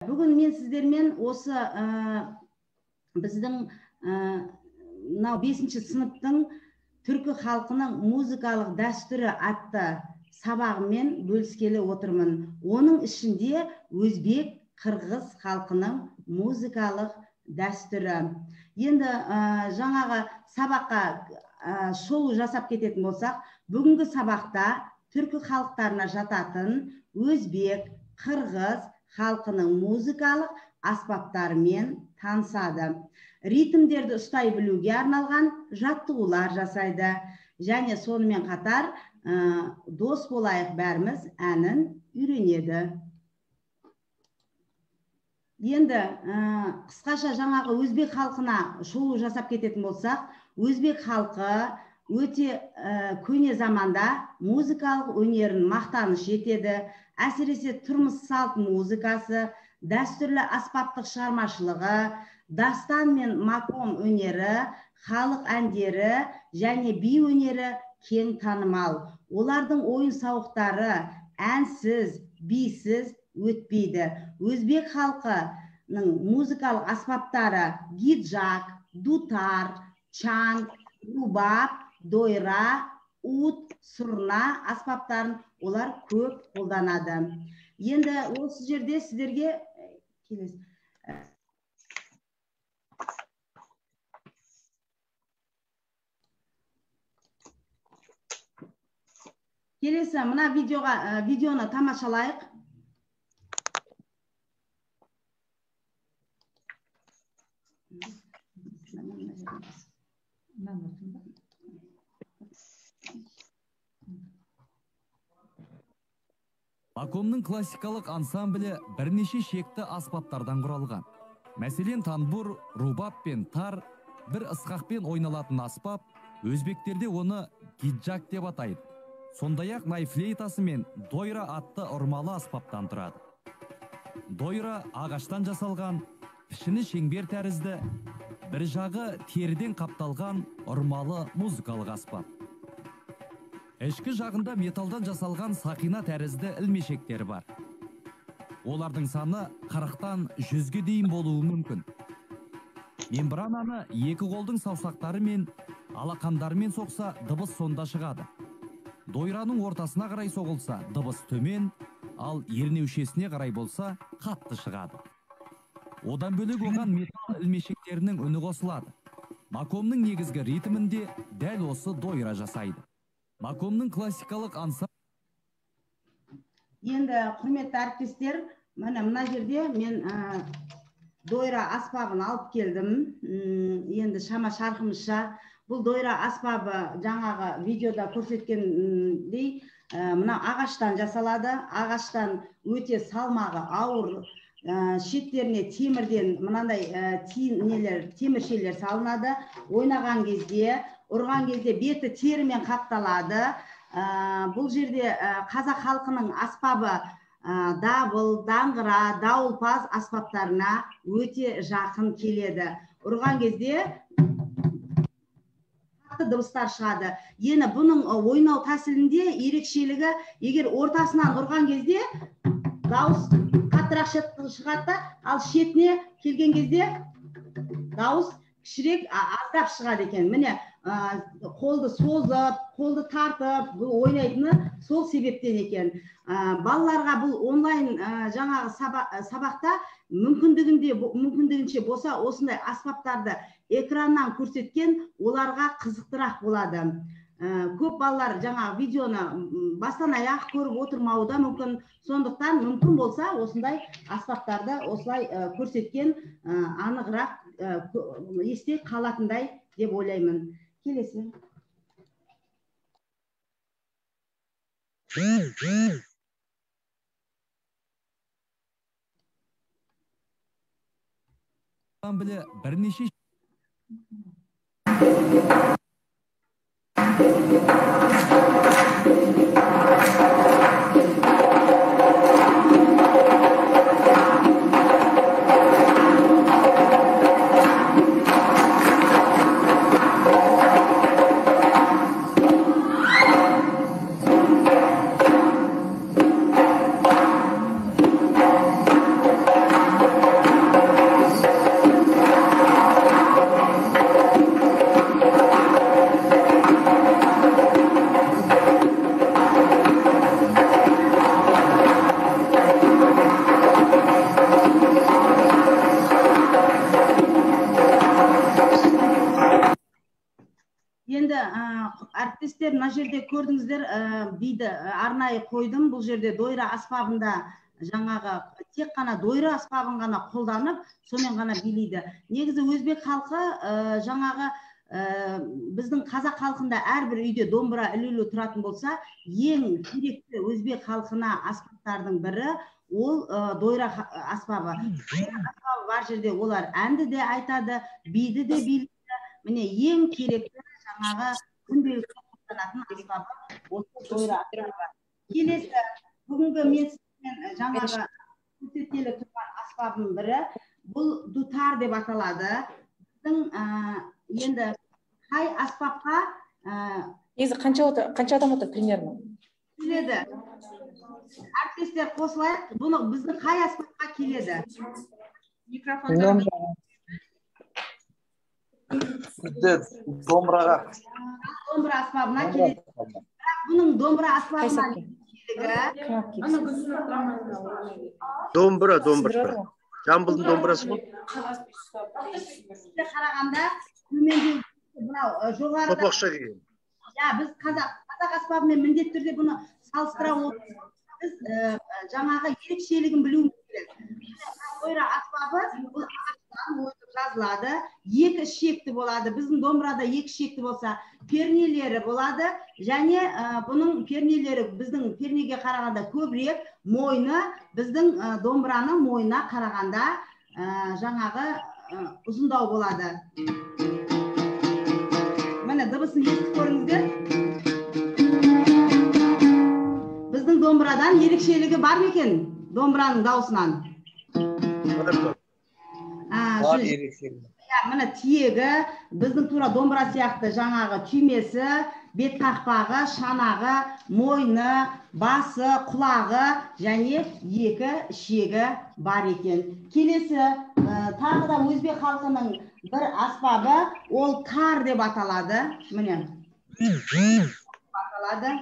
Бүгін мен сіздермен осы біздің мынау 5-ші сыныптың түркі халқының музыкалық дәстүрі атты сабағымен бөліскелі отырмын. Оның ішінде өзбек, қырғыз халқының музыкалық дәстүрі. Енді жаңағы сабаққа шолу жасап кететін болсақ, бүгінгі сабақта түркі халықтарына жататын өзбек, қырғыз халқының музыкалық аспаптарымен танысады. Ритмдерді ұстай білуге арналған жаттығулар жасайды. Және сонымен қатар дос болайық бәріміз әнін үйренеді. Енді қысқаша жаңағы өзбек халқына шолу жасап кететін болсақ, өзбек халқы өте көне заманда музыкалық өнерін мақтаныш етеді. Әсіресе тұрмыс салт музыкасы, дәстүрлі аспаптық шығармашылығы, дастан мен маком өнері, халық әндері және би өнері кең танымал. Олардың ойын сауықтары әнсіз, бисіз өтпейді. Өзбек халқының музыкалық аспаптары гиджак, дутар, чанг, рубаб, дойра, ут, сұрна аспаптарын олар көп қолданады. Енді осы жерде сіздерге келесі мына видеоны тамашалайық. Макомның классикалық ансамблі бірнеше шекті аспаптардан құралған. Мәселен, танбур, рубаб пен тар бір ысқақпен ойналатын аспап, өзбектерде оны гиджак деп атайды. Сондай-ақ найфлейтасы мен дойра атты ұрмалы аспаптан тұрады. Дойра ағаштан жасалған, пішіні шеңбер тәрізді, бір жағы теріден қапталған ұрмалы музыкалық аспап. Ішкі жағында металдан жасалған сақина тәрізді ілмешектері бар. Олардың саны 40-тан 100-ге дейін болуы мүмкін. Мембрананы екі қолдың саусақтары мен алақандарымен соқса, дыбыс сонда шығады. Дойраның ортасына қарай соғылса, дыбыс төмен, ал ернеушесіне қарай болса, қатты шығады. Одан бөлек оған метал ілмешектерінің үні қосылады. Макомның негізгі ритмінде дәл осы дойра жасайды. Макомның классикалық ансамблі. Енді құрметті әріптестер, мына жерде мен дойра аспабын алып келдім. Енді шама шарқымызша бұл дойра аспабы жаңағы видеода көрсеткендей мына ағаштан жасалады. Ағаштан өте салмағы ауыр, шеттеріне темірден мынандай теміршелер салынады. Ойнаған кезде, ұрған кезде беті терімен қапталады. Бұл жерде қазақ халқының аспабы дабыл, даңғыра, дауылпаз аспаптарына өте жақын келеді. Ұрған кезде қатты дыбыстар шығады. Енді бұның ойнау тәсілінде ерекшелігі, егер ортасынан ұрған кезде дауыс қаттырақ шығады, ал шетіне келген кезде дауыс кішірек аздап шығады екен. Міне қолды созып, қолды тартып, бұл ойнайтыны сол себептен екен. Балаларға бұл онлайн жаңағы сабақта мүмкіндігінше болса осындай аспаптарды экраннан көрсеткен оларға қызықтырақ болады. Көп балалар жаңағы видеоны бастан аяқ көріп отырмауы да мүмкін. Сондықтан мүмкін болса осындай аспаптарды осылай көрсеткен анығырақ есте қалатындай деп ойлаймын. Келесі. Ансамблі бірнеше әріптестер, мына жерде көрдіңіздер, биді арнайы қойдым. Бұл жерде дойра аспабында жаңағы тек қана дойра аспабын ғана қолданып, сонымен ғана билейді. Негізі өзбек халқы жаңағы біздің қазақ халқында әрбір үйде домбыра ілулі тұратын болса, ең керекті өзбек халқына аспаптардың бірі ол дойра аспабы. Дойра аспабы бар жерде олар әнді де айтады, биді де билейді. Міне ең керекті жаңағы күнделікті қолданатын аспабы осы дойра аспабы. Келесі бүгінгі мен сізбен жаңағы көрсеткелі тұрған аспабының бірі бұл дутар деп аталады. Біздің енді қай аспапқа негізі қанша адам отыр примерно? Келеді. Әріптестер қосылайық. Бұны біздің қай аспапқа келеді? Микрофон. Домбыраға. Домбыра аспабына келеді. Бұның домбыра аспабына Домбыра. Жамбылдың домбырасы бұл. Қарағанда төменде мынау жоғарыда Топақша келген. Біз қазақ аспабымен міндетті түрде бұны салыстыра отырып, біз жаңағы ерекшелігін білуіміз керек. Дойра аспабы бұл ағаштан ойып жазылады, екі ішекті болады. Біздің домбырада екі ішекті болса, пернелері болады, және бұның пернелері біздің пернеге қарағанда көбірек, мойны біздің домбыраның мойнына қарағанда жаңағы ұзындау болады. Міне дыбысын естіп көріңіздер. Біздің домбырадан ерекшелігі бар ма екен? Домбыраның даусынан. Бар ерекшелігі. Міне тиегі, біздің тура домбыра сияқты жаңағы түймесі, бет қақпағы, шанағы, мойны, басы, құлағы және екі ішегі бар екен. Келесі тағы да өзбек халқының бір аспабы, ол тар деп аталады. Міне. Аталады.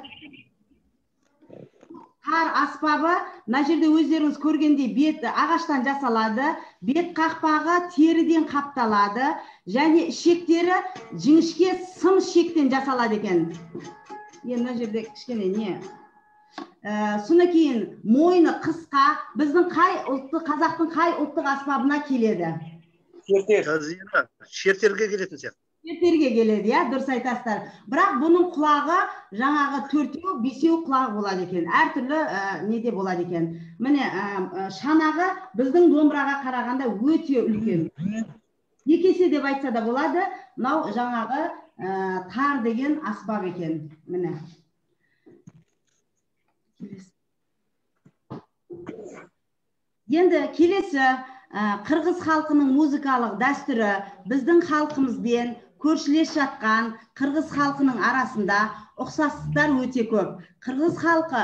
Тар аспабы, мына жерде өздеріңіз көргендей бет ағаштан жасалады, бет қақпағы теріден қапталады, және ішектері жіңішке сым ішектен жасалады екен. Мына жерде кішкене не? Содан кейін мойны қысқа, біздің қай ұлттық, қазақтың қай ұлттық аспабына келеді? Шертерге келетін сияқты. Шертерге келеді, дұрыс айтасыздар. Бірақ бұның құлағы жаңағы 4-еу, 5-еу құлағы болады екен. Әртүрлі неде болады екен. Міне шанағы біздің домбыраға қарағанда өте үлкен. Екесе деп айтса да болады, мынау жаңағы тар деген аспап екен. Міне. Енді келесі қырғыз халқының музыкалық дәстүрі біздің халқымызбен көршілес жатқан қырғыз халқының арасында ұқсастықтар өте көп. Қырғыз халқы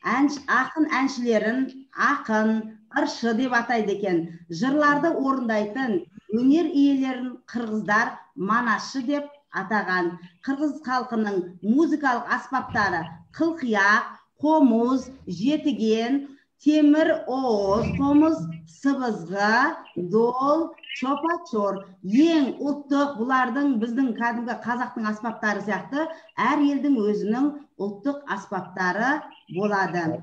ақын әншілерін ақын, ыршы деп атайды екен. Жырларды орындайтын өнер иелерін қырғыздар манашы деп атаған. Қырғыз халқының музыкалық аспаптары қылқияқ, қомыз, жетіген, темір оғыз, қомыз, сыбызғы, дол, чопачор. Ең ұлттық бұлардың біздің кәдімгі қазақтың аспаптары сияқты әр елдің өзінің ұлттық аспаптары болады.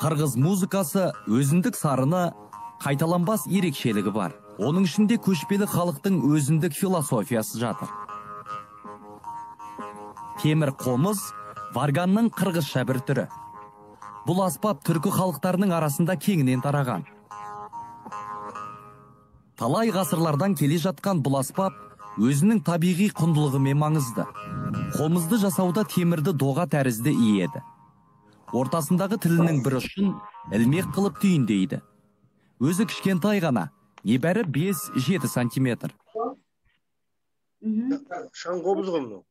Қырғыз музыкасы өзіндік сарыны, қайталанбас ерекшелігі бар. Оның ішінде көшпелі халықтың өзіндік философиясы жатыр. Темір қомыз варганның қырғызша бір түрі. Бұл аспап түркі халықтарының арасында кеңінен тараған. Талай ғасырлардан келе жатқан бұл аспап өзінің табиғи құндылығымен маңызды. Қомызды жасауда темірді доға тәрізді иеді. Ортасындағы тілінің бір ұшын ілмек қылып түйіндейді. Өзі кішкентай ғана, небәрі 5-7 сантиметр. Шаң қобызға мұнау.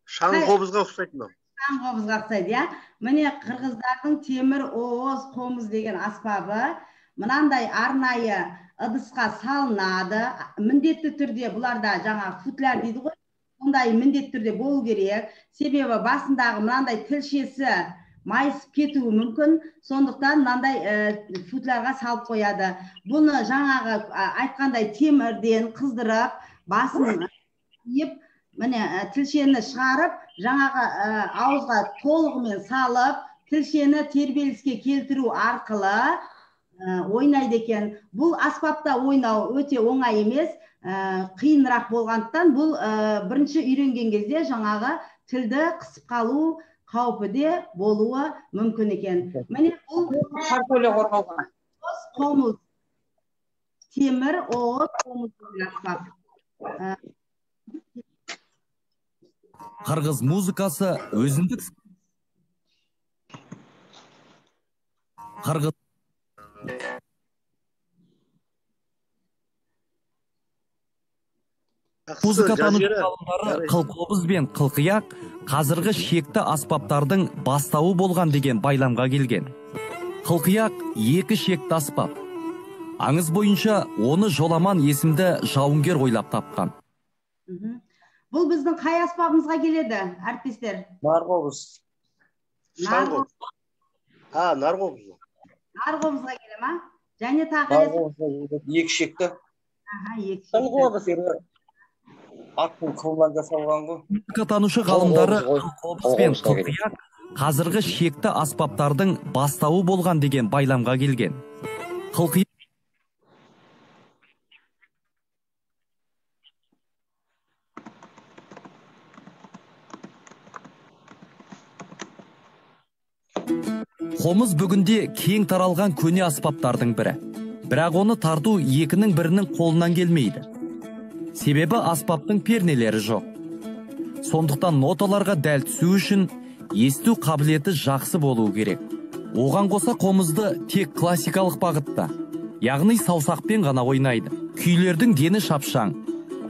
Шаң қобызға ұқсайды мұнау. Шаң қобызға ұқсайды, Міне қырғыздардың темір оғыз қомыз деген аспабы мынандай арнайы ыдысқа салынады. Міндетті түрде бұларда жаңа футляр дейді ғой. Ондай міндетті түрде болу керек. Себебі басындағы мынандай тілшесі майысып кетуі мүмкін. Сондықтан мынандай футларға салып қояды. Бұны жаңағы айтқандай темірден қыздырып, басын еп, міне тілшені шығарып, жаңағы ауызға толығымен салып, тілшені тербеліске келтіру арқылы ойнайды екен. Бұл аспапта ойнау өте оңай емес, қиынырақ болғандықтан бұл бірінші үйренген кезде жаңағы тілді қысып қалу қаупі де болуы мүмкін екен. Міне бұл Шаркөле қорғауға. Қомыз, темір, оғыз, қомыз аспап. Қырғыз музыкасы өзіндік Қырғыз музыкатанушы ғалымдары қылқобыз бен қылқияқ қазіргі шекті аспаптардың бастауы болған деген байламға келген. Қылқияқ екі шекті аспап. Аңыз бойынша оны Жоламан есімді жауынгер ойлап тапқан. Бұл біздің қай аспабымызға келеді, әріптестер? Нарқобыз. Нарқобыз. Нарқобызға келе ма? Және тағы екі шекті. Екі шекті. Аттың қылынан жасалған ғой. Музыкатанушы ғалымдары қылқобыз бен қылқияқ қазіргі шекті аспаптардың бастауы болған деген байламға келген. Қылқияқ Қомыз бүгінде кең таралған көне аспаптардың бірі. Бірақ оны тарту екінің бірінің қолынан келмейді. Себебі аспаптың пернелері жоқ. Сондықтан ноталарға дәл түсу үшін есту қабілеті жақсы болуы керек. Оған қоса қомызды тек классикалық бағытта, яғни саусақпен ғана ойнайды. Күйлердің дені шапшаң.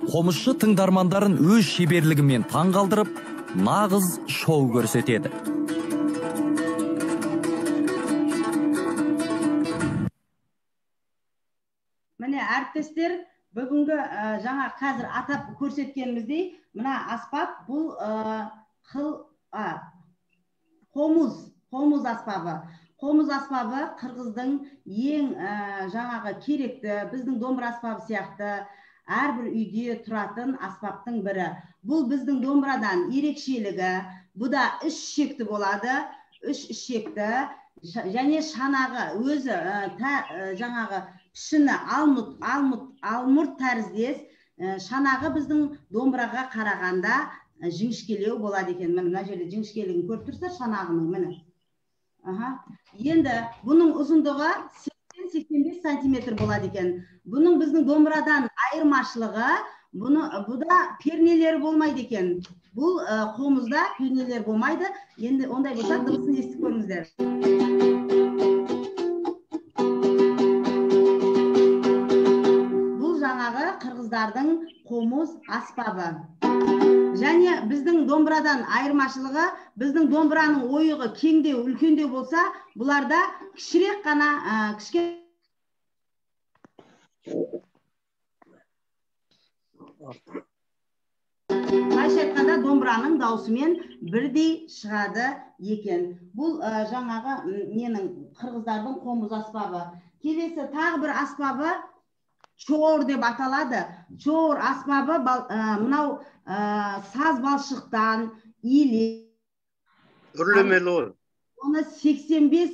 Қомызшы тыңдармандарын өз шеберлігімен таң қалдырып, нағыз шоу көрсетеді. Міне әріптестер, бүгінгі жаңа қазір атап көрсеткеніміздей, мына аспап бұл қомыз аспабы. Қомыз аспабы қырғыздың ең жаңағы керекті, біздің домбыра аспабы сияқты әрбір үйде тұратын аспаптың бірі. Бұл біздің домбырадан ерекшелігі, бұда үш шекті болады, үш шекті, және шанағы өзі жаңағы пішіні алмұрт тәріздес, шанағы біздің домбыраға қарағанда жіңішкелеу болады екен. Мына жерде жіңішкелігін көріп тұрсыздар шанағының, міне. Енді бұның ұзындығы 80-85 сантиметр болады екен. Бұның біздің домбырадан айырмашылығы, бұда пернелері болмайды екен. Бұл қомызда пернелер болмайды. Енді ондай болса дыбысын естіп көріңіздер. Қырғыздардың қомыз аспабы. Және біздің домбырадан айырмашылығы, біздің домбыраның ойығы кеңдеу, үлкендеу болса, бұларда кішірек қана Қайша айтқанда домбыраның даусымен бірдей шығады екен. Бұл жаңағы менің қырғыздардың қомыз аспабы. Келесі тағы бір аспабы чор деп аталады. Чор аспабы мынау саз балшықтан или үрлемелі ой. Оны 85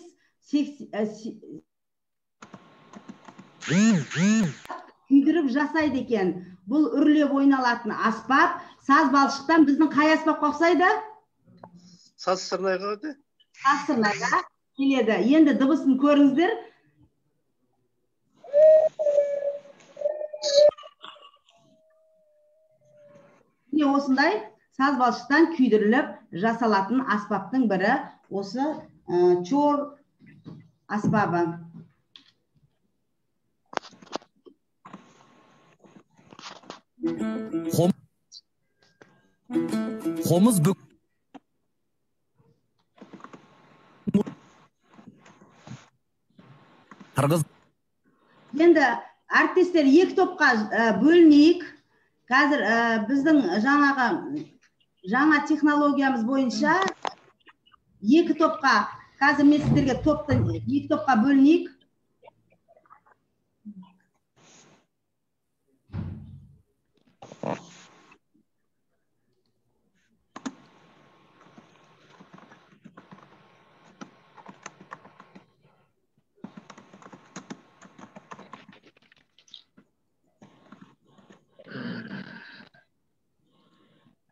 күйдіріп жасайды екен. Бұл үрлеп ойналатын аспап. Саз балшықтан біздің қай аспапқа ұқсайды? Саз сырнайға де? Саз сырнайға келеді. Енді дыбысын көріңіздер. Осындай саз балшықтан күйдіріліп жасалатын аспаптың бірі осы чор аспабы. Қомыз Қырғыз. Енді әріптестер екі топқа бөлінейік. Қазір біздің жаңа технологиямыз бойынша екі топқа, қазір мен сіздерге топты екі топқа бөлінейік.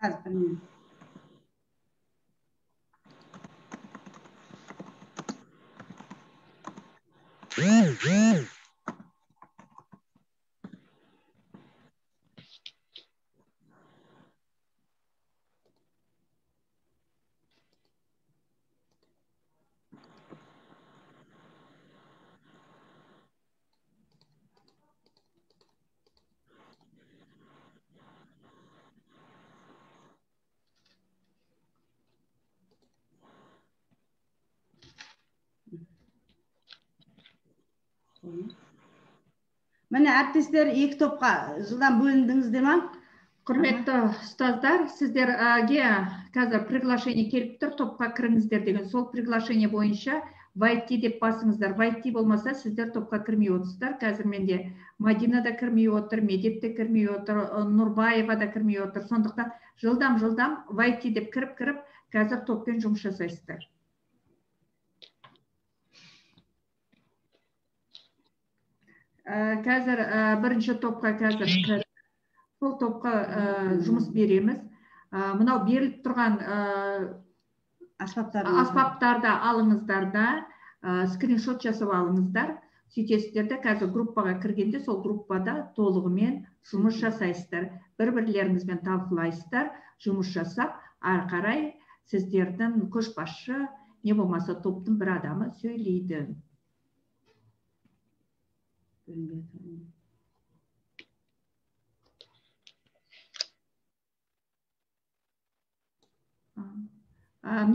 Қазір бір минут. Міне әріптестер екі топқа жылдан бөліндіңіздер ма? Құрметті ұстаздар, сіздерге қазір приглашение келіп тұр, топқа кіріңіздер деген. Сол приглашение бойынша войти деп басыңыздар. Войти болмаса, сіздер топқа кірмей отырсыздар. Қазір менде Мадина да кірмей отыр, Медет те кірмей отыр, Нұрбаева да кірмей отыр. Сондықтан жылдам войти деп кіріп, қазір топпен жұмыс жасайсыздар. Қазір бірінші топқа қазір сол топқа жұмыс береміз. Мынау беріліп тұрған аспаптарды алыңыздар да, скриншот жасап алыңыздар. Сөйтесіздерді қазір группаға кіргенде сол группада толығымен жұмыс жасайсыздар. Бір-бірлеріңізбен талқылайсыздар, жұмыс жасап, ары қарай сіздердің көшбасшы, не болмаса топтың бір адамы сөйлейді. Мына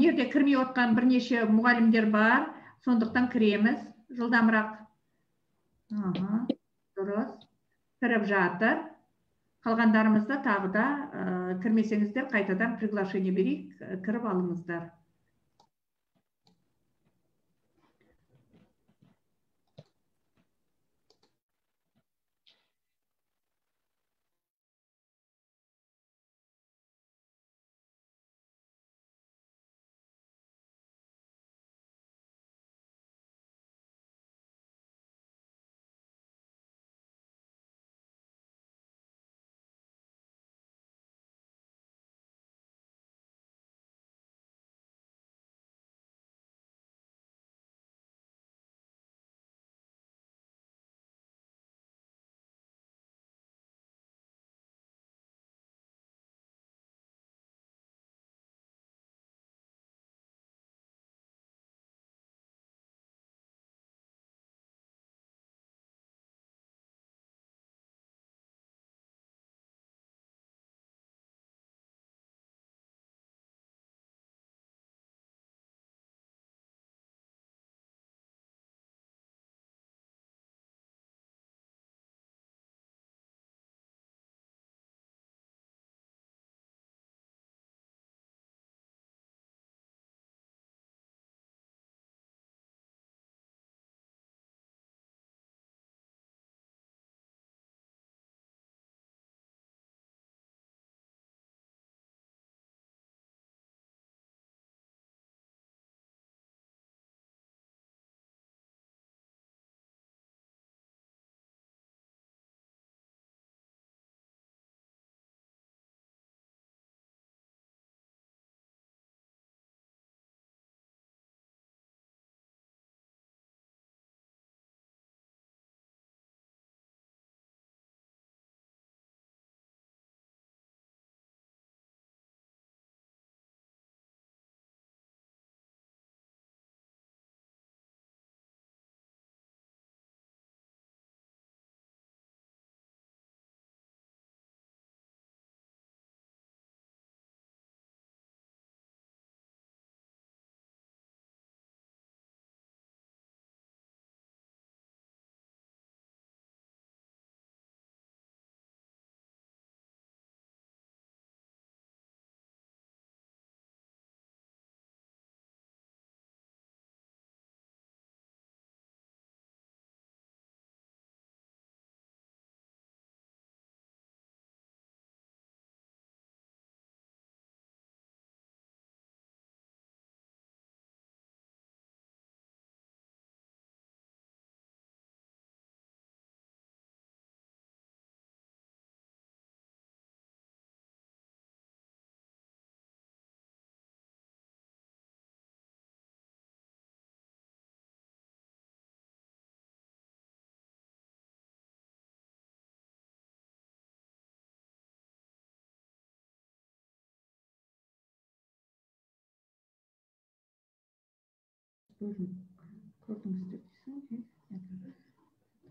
жерде кірмей отқан бірнеше мұғалімдер бар, сондықтан кіреміз жылдамырақ. Дұрыс, кіріп жатыр. Қалғандарымызда тағы да кірмесеңіздер қайтадан приглашение берейік, кіріп алыңыздар.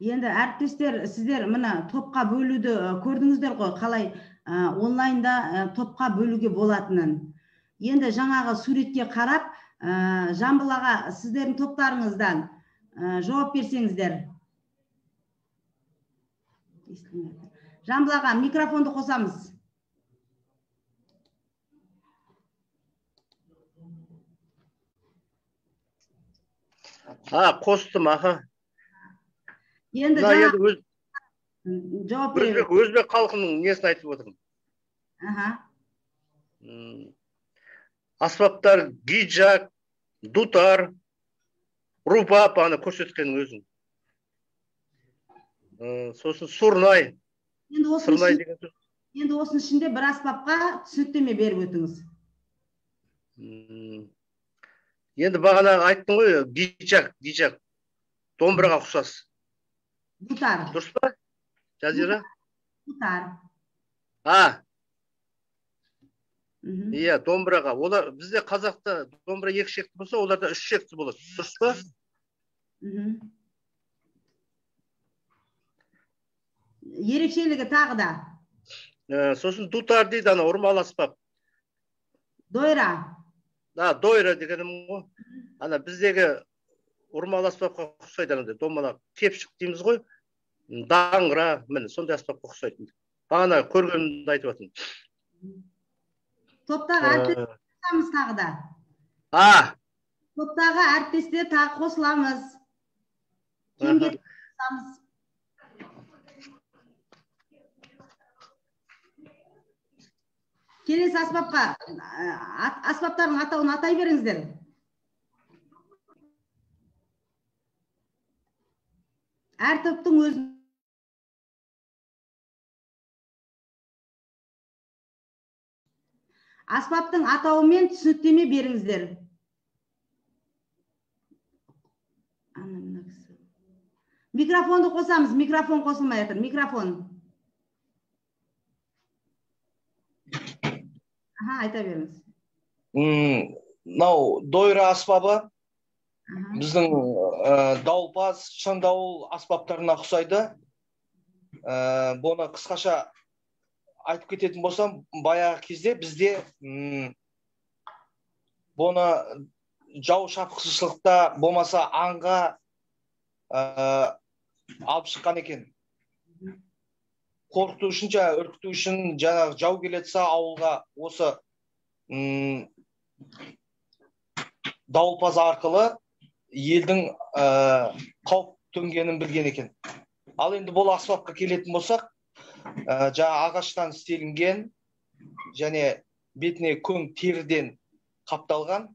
Енді әріптестер, сіздер мына топқа бөлуді көрдіңіздер ғой, қалай онлайнда топқа бөлуге болатынын. Енді жаңағы суретке қарап, Жамбыл аға, сіздердің топтарыңыздан жауап берсеңіздер. Жамбыл аға, микрофонды қосамыз. Қостым, аха. Енді жауап берейік. Өзбек халқының несін айтып отырмын. Аспаптар гиджак, дутар, рубап, аны көрсеткенің өзің. Сосын сурнай. Енді осының ішінде бір аспапқа түсініктеме беріп өтіңіз. Енді бағана айттың ғой, гиджак, домбыраға ұқсас. Дутар. Дұрыс па? Жазира? Дутар. Иә, домбыраға. Олар бізде қазақта домбыра 2 шекті болса, оларда 3 шекті болады. Дұрыс па? Ерекшелігі тағы да. Сосын дутар дейді, ана ұрмалы аспап. Дойра. Дойра дегенім ғой. Ана біздегі ұрмалы аспапқа ұқсайды, домбыра кепшік дейміз ғой. Даңғыра, міне сондай аспапқа ұқсайды. Бағана көргенімді айтып жатырмын. Топтағы әріптестер қосыламыз тағы да. Топтағы әріптестер тағы қосыламыз. Кемге қосыламыз. Келесі аспапқа, аспаптардың атауын атай беріңіздер. Әр топтың өзін. Аспаптың атауымен түсініктеме беріңіздер. Микрофонды қосамыз, микрофон қосылмай жатыр, микрофон. Айта беріңіз. Мынау дойра аспабы біздің дауылпаз, шын дауыл аспаптарына ұқсайды. Бұны қысқаша айтып кететін болсам, баяғы кезде бізде бұны жау шапқыншылықта болмаса аңға алып шыққан екен. Қорқыту үшін, үркіту үшін, жау келетса ауылға осы дауылпаз арқылы елдің қауіп төнгенін білген екен. Ал енді бұл аспапқа келетін болсақ, ағаштан істелінген және бетіне көң теріден қапталған,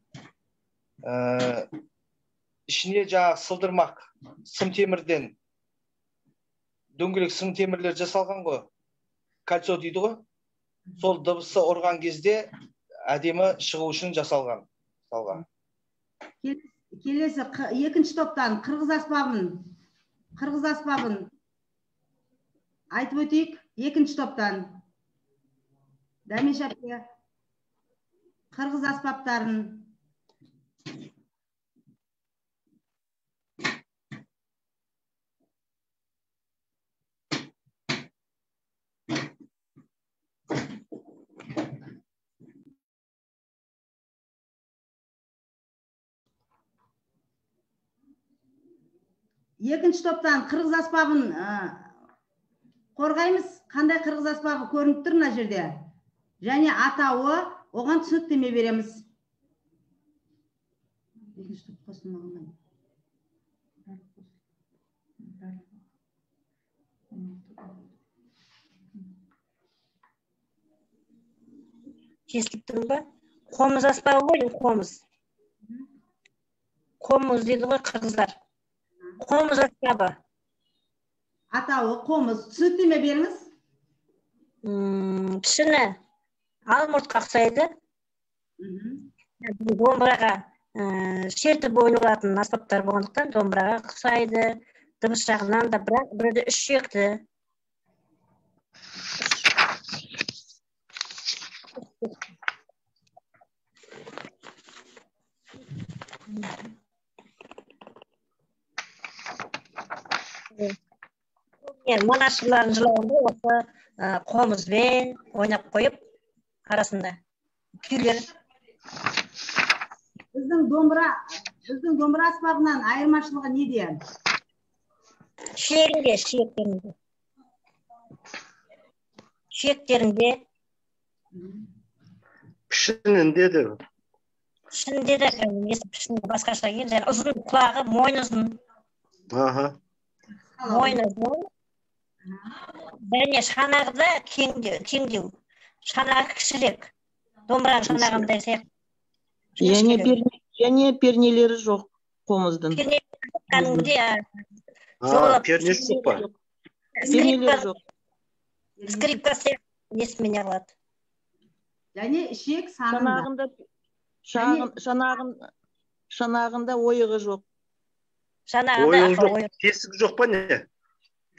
ішіне сылдырмақ сым темірден, дөңгелек сым темірлер жасалған ғой, кольцо дейді ғой. Сол дыбысы ұрған кезде әдемі шығу үшін жасалған. Келесі екінші топтан қырғыз аспабын айтып өтейік. Екінші топтан Дәмеш әпке қырғыз аспаптарын. Екінші топтан қырғыз аспабын қорғаймыз. Қандай қырғыз аспабы көрініп тұр мына жерде? Және атауы, оған түсініктеме береміз. Естіп тұрмын ба? Қомыз аспабы ғой, қомыз. Қомыз дейді ғой қырғыздар. Қомыз аспабы. Атауы қомыз. Түсініктеме беріңіз. Пішіні алмұртқа ұқсайды. Домбыраға шертіп ойналатын аспаптар болғандықтан домбыраға ұқсайды. Дыбыс жағынан да, бірақ бірде 3 шекті. Мен монашылардың жылауында осы қомызбен ойнап қойып, арасында күйлер. Біздің домбыра аспабынан айырмашылығы неде? Шектерінде. Шектерінде. Пішінінде де. Пішінде де пішінде басқаша екен. Және ұзын құлағы, мойны ұзын. Мойны ұзын. Және шанағы да кеңдеу. Шанағы кішірек. Домбыраның шанағындай сияқты. Және пернелері жоқ қомыздың. Пернесі жоқ па? Пернелері жоқ. Скрипка сияқты несімен алады. Және ішек санында. Шанағында ойығы жоқ. Ойығы жоқ, тесік жоқ па не?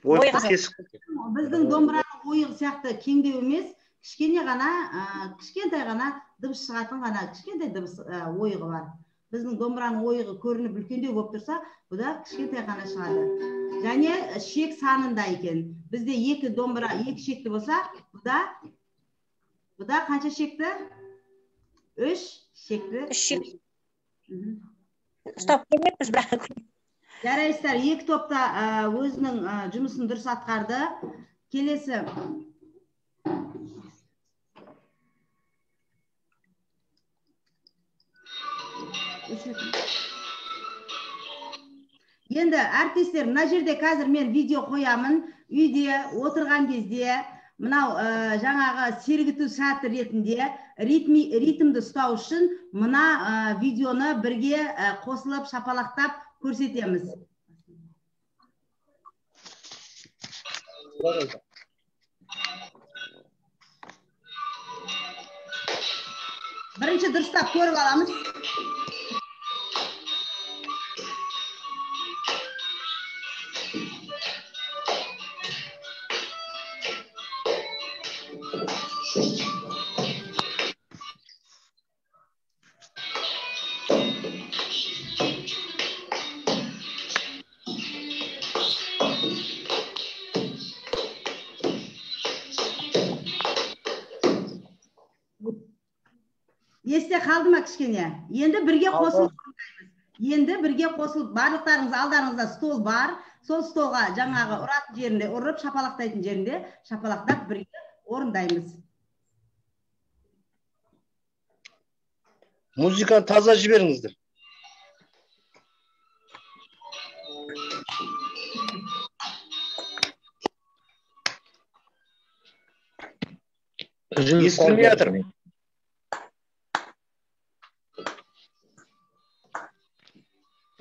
Ойығы тесік. Біздің домбыраның ойығы сияқты кеңдеу емес, кішкентай ғана дыбыс шығатын ғана кішкентай дыбыс ойығы бар. Біздің домбыраның ойығы көрініп үлкендеу болып тұрса, бұда кішкентай ғана шығады. Және шек санында екен. Бізде екі домбыра, екі шекті болса, бұда қанша шекті? 3 шекті. 3 шекті. Ұстап көрмеппіз бірақ. Жарайсыздар, екі топта өзінің жұмысын дұрыс атқарды. Келесі. Енді әріптестер, мына жерде қазір мен видео қоямын. Үйде отырған кезде мынау жаңағы сергіту сәті ретінде ритмді ұстау үшін мына видеоны бірге қосылып шапалақтап көрсетеміз. Бірінші дұрыстап көріп аламыз. Есте қалды ма кішкене? Енді бірге қосылып барлықтарыңыз алдарыңызда стол бар. Сол столға жаңағы ұратын жерінде ұрып, шапалақтайтын жерінде шапалақтап бірге орындаймыз. Музыканы таза жіберіңіздер. Естілмей жатыр.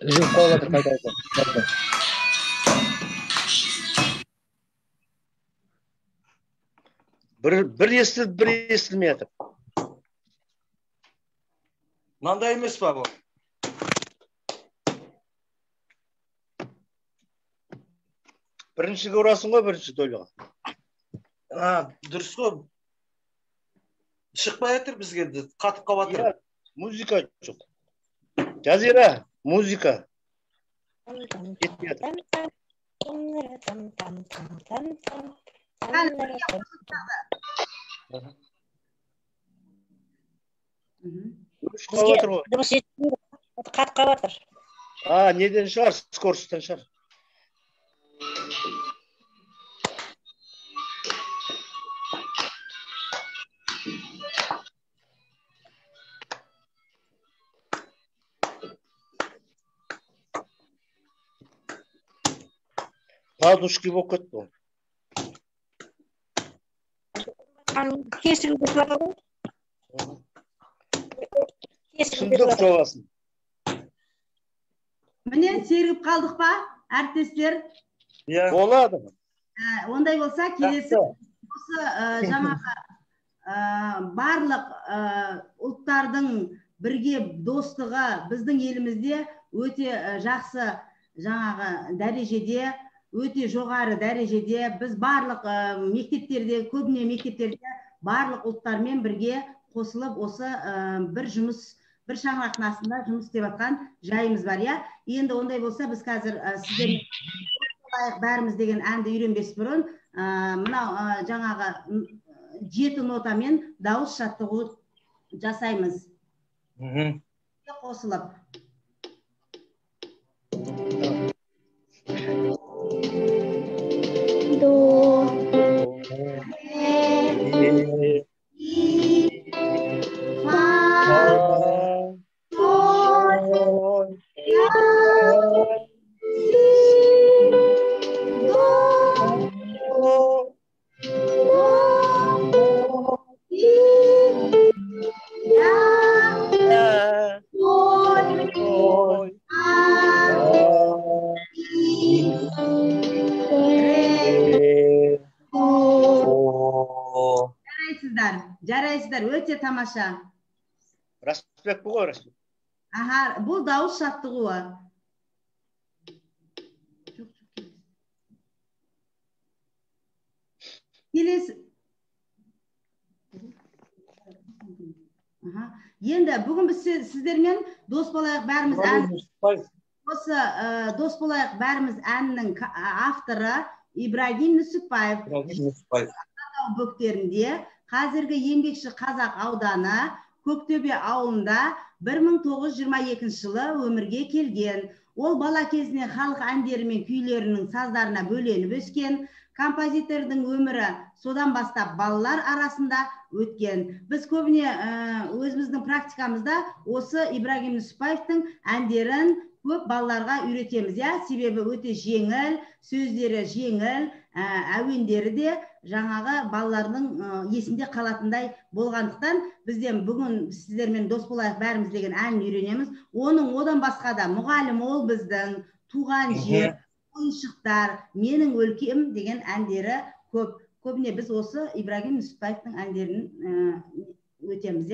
Режим қолады қайта. Бір естілді, бір естілмей жатыр. Мынандай емес па бұл? Бірінші көрасың ғой, бірінші дойлыға. Дұрыс қой. Шықпай жатыр бізге, қатып қалып жатыр. Музыка жоқ. Жазира, музыка. Жетпей жатыр. Дыбыс естілмей қатып қалып жатыр. Неден шығар? Скоростан шығар. Ладушки болып кетті ол. Кесілді бар ғой. Шындық жобасын. Міне сергіп қалдық па, әріптестер? Болады. Ондай болса, келесі осы жаңағы барлық ұлттардың бірге достығы біздің елімізде өте жақсы жаңағы дәрежеде, өте жоғары дәрежеде. Біз барлық мектептерде, көбіне мектептерде барлық ұлттармен бірге қосылып осы бір шаңырақтың астында жұмыс істеп жатқан жайымыз бар, иә. Енді ондай болса, біз қазір сіздермен болайық бәріміз деген әнді үйренбес бұрын мынау жаңағы 7 нотамен дауыс жаттығу жасаймыз. Қосылып. До, ре, ми, фа, соль, ля, Жарайсыздар, өте тамаша. Расбек бұл ғой, Расбек. Аха, бұл дауыс жаттығуы. Келесі. Енді бүгін біз сіздермен дос болайық бәріміз ән. Осы дос болайық бәріміз әннің авторы Ибрагим Нүсіпбаев. Бөктерінде қазіргі еңбекші қазақ ауданы Көктөбе ауылында 1922 жылы өмірге келген. Ол бала кезінен халық әндері мен күйлерінің саздарына бөленіп өскен. Композитордың өмірі содан бастап балалар арасында өткен. Біз көбіне өзіміздің практикамызда осы Ибрагим Нүсіпбаевтың әндерін көп балаларға үйретеміз, себебі өте жеңіл, сөздері жеңіл, әуендері де жаңағы балалардың есінде қалатындай болғандықтан бізден бүгін сіздермен дос болайық бәріміз деген әнін үйренеміз. Оның одан басқа да мұғалім ол біздің, туған жер, ойыншықтар, менің өлкем деген әндері көп. Көбіне біз осы Ибрагим Нүсіпбаевтың әндерін өтеміз.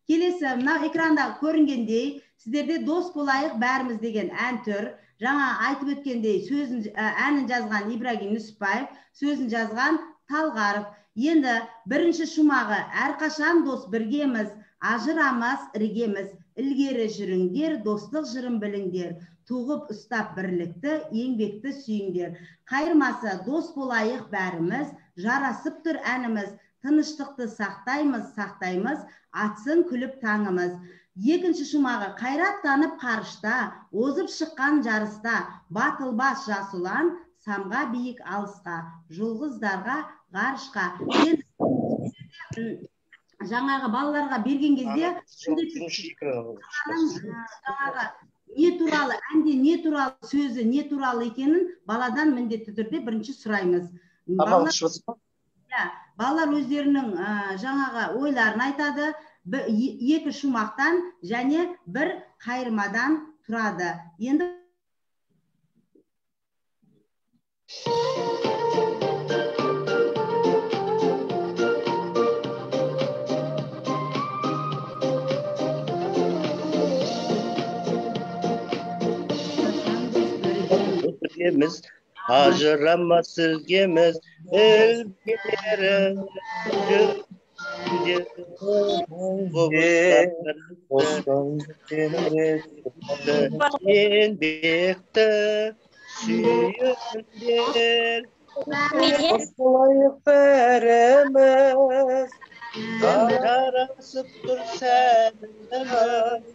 Келесі, мынау экранда көрінгендей, сіздерде дос болайық бәріміз деген ән түр. Жаңа айтып өткендей, әнін жазған Ибрагим Нүсіпбаев, сөзін жазған Талғаров. Енді бірінші шумағы әрқашан дос біргеміз, ажырамас іргеміз, ілгері жүріңдер, достық жырын біліңдер, туғып ұстап бірлікті, еңбекті сүйіңдер. Қайырмасы дос болайық бәріміз, жарасып тұр әніміз, тыныштықты сақтаймыз, атсын күліп таңымыз. Екінші шумағы қайраттанып қарышта, озып шыққан жарыста, батыл бас жас ұлан, самға биік алысқа, жұлдыздарға ғарышқа. Жаңағы балаларға берген кезде не туралы, әнде не туралы сөзі, не туралы екенін баладан міндетті түрде бірінші сұраймыз. Балалар өздерінің жаңағы ойларын айтады, екі шумақтан және бір қайырмадан тұрады. Енді Birgemiz, ajıramaz silgemiz, ülkeleri еңбекті сүйіңдер, осылайық бәріміз, жарасып тұр сәніміз,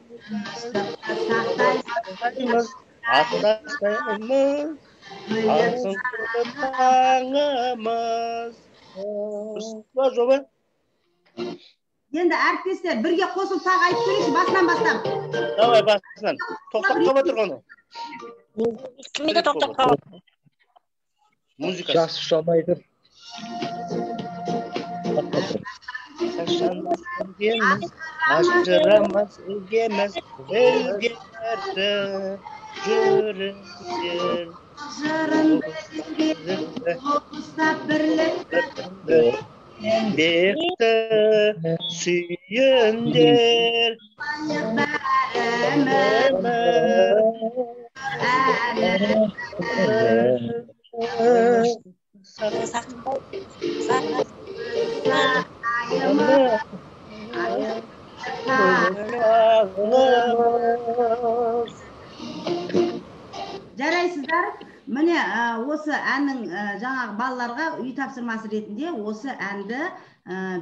аттастаймыз, асын күліп таңымыз. Ба жоба? Енді әріптестер, бірге қосылып тағы айтып көрейікші, басынан бастап. Давай, басынан. Тоқтап қаба тұрғаны. Кімді тоқтап қаба? Музыка. Жақсы шалмай тұр. Ажырамас ілгеміз, ілгерді жүріңдер. Жырын біліңдер, ұстап бірлікті, еңбекті сүйіңдер, жарайсыздар. Міне осы әннің жаңағы балаларға үй тапсырмасы ретінде осы әнді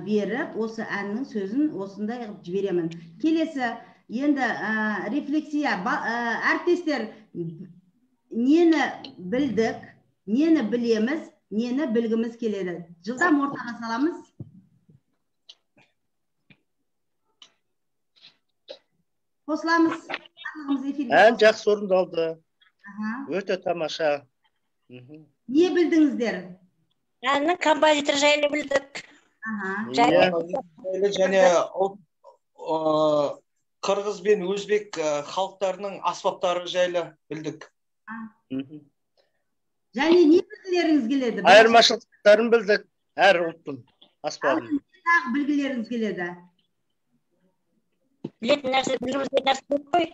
беріп, осы әннің сөзін осындай қылып жіберемін. Келесі, енді рефлексия. Әріптестер, нені білдік, нені білеміз, нені білгіміз келеді. Жылдам ортаға саламыз. Қосыламыз. Ән жақсы орындалды. Өте тамаша. Не білдіңіздер? Әннің композитор жайлы білдік. Және қырғыз бен өзбек халықтарының аспаптары жайлы білдік. Және не білгілеріңіз келеді? Айырмашылықтарын білдік, әр ұлттың аспабын. Тағы білгілеріңіз келеді? Білетін нәрсе, білгіміз келетін нәрсе көп қой.